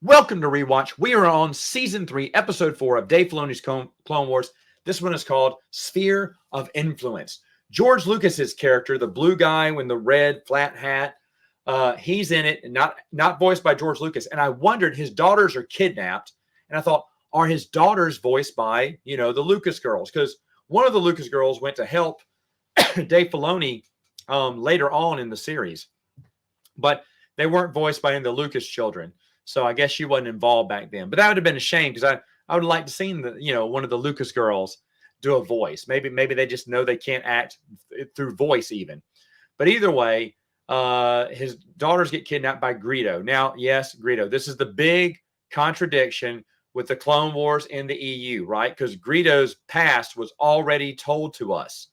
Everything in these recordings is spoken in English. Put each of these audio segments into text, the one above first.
Welcome to Rewatch. We are on season 3, episode 4 of Dave Filoni's Clone Wars. This one is called Sphere of Influence. George Lucas's character, the blue guy with the red flat hat, he's in it, not voiced by George Lucas. And I wondered, his daughters are kidnapped, and I thought, are his daughters voiced by, the Lucas girls? Because one of the Lucas girls went to help Dave Filoni later on in the series, but they weren't voiced by any of the Lucas children. So I guess she wasn't involved back then. But that would have been a shame because I would like to see one of the Lucas girls do a voice. Maybe they just know they can't act through voice even. But either way, his daughters get kidnapped by Greedo. Now, yes, Greedo. This is the big contradiction with the Clone Wars in the EU, right? Because Greedo's past was already told to us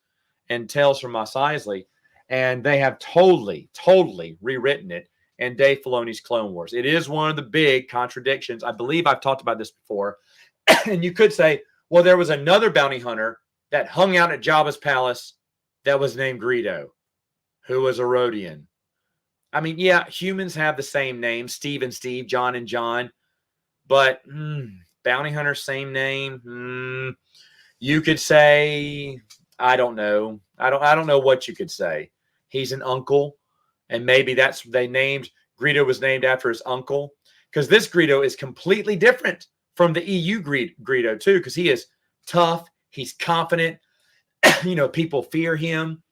in Tales from Mos Eisley, and they have totally rewritten it and Dave Filoni's Clone Wars. It is one of the big contradictions. I believe I've talked about this before. And you could say, well, there was another bounty hunter that hung out at Jabba's palace that was named Greedo, who was a Rodian. I mean, yeah, humans have the same name, Steve and Steve, John and John, but bounty hunter, same name. You could say, I don't know. I don't know what you could say. He's an uncle. And maybe Greedo was named after his uncle, because this Greedo is completely different from the EU Greedo too, because he is tough. He's confident. People fear him.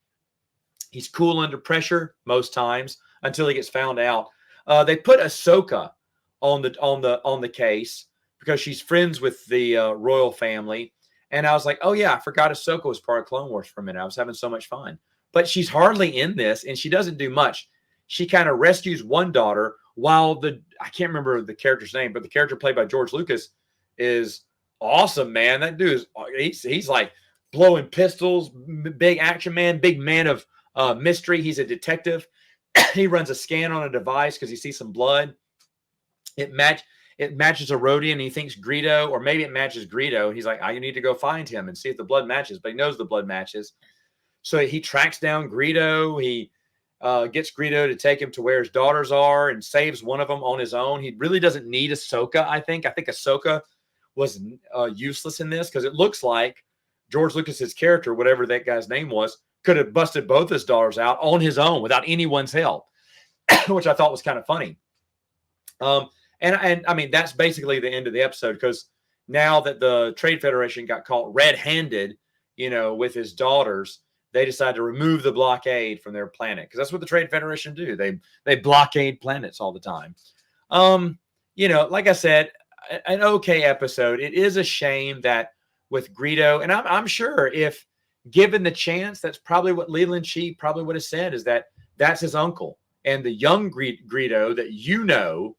He's cool under pressure most times until he gets found out. They put Ahsoka on the case because she's friends with the royal family. And I was like, oh yeah, I forgot Ahsoka was part of Clone Wars for a minute. I was having so much fun. But she's hardly in this, and she doesn't do much. She kind of rescues one daughter while I can't remember the character's name, but the character played by George Lucas is awesome, man. That dude he's like blowing pistols, big action man, big man of mystery. He's a detective. He runs a scan on a device because he sees some blood. It matches a Rodian, and he thinks Greedo, or maybe it matches Greedo. He's like, I need to go find him and see if the blood matches, but he knows the blood matches. So he tracks down Greedo. He gets Greedo to take him to where his daughters are and saves one of them on his own. He really doesn't need Ahsoka, I think. I think Ahsoka was useless in this because it looks like George Lucas's character, whatever that guy's name was, could have busted both his daughters out on his own without anyone's help, which I thought was kind of funny. And I mean, that's basically the end of the episode, because now that the Trade Federation got caught red-handed, with his daughters, they decided to remove the blockade from their planet, because that's what the Trade Federation do. They blockade planets all the time. Like I said, an okay episode. It is a shame that with Greedo, and I'm sure if given the chance, that's probably what Leland Cheap probably would have said, is that that's his uncle. And the young Greedo that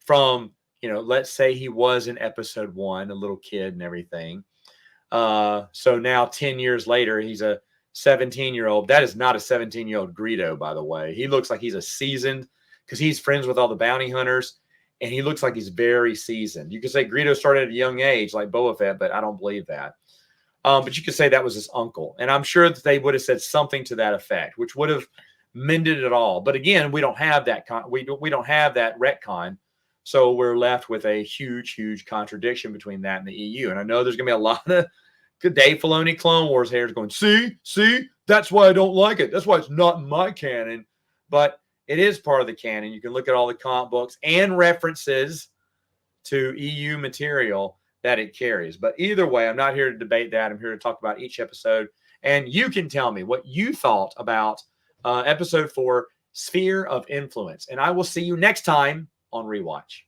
from, let's say he was in episode 1, a little kid and everything. So now 10 years later, he's a 17-year-old. That is not a 17-year-old Greedo, by the way. He looks like he's a seasoned, because he's friends with all the bounty hunters, and he looks like he's very seasoned. You could say Greedo started at a young age like Boba Fett, but I don't believe that. But you could say that was his uncle, and I'm sure that they would have said something to that effect, which would have mended it all. But again, we don't have that we don't have that retcon, so we're left with a huge contradiction between that and the EU. And I know there's going to be a lot of Dave Filoni Clone Wars haters going, see, that's why I don't like it. That's why it's not in my canon. But it is part of the canon. You can look at all the comic books and references to EU material that it carries. But either way, I'm not here to debate that. I'm here to talk about each episode. And you can tell me what you thought about episode 4, Sphere of Influence. And I will see you next time on Rewatch.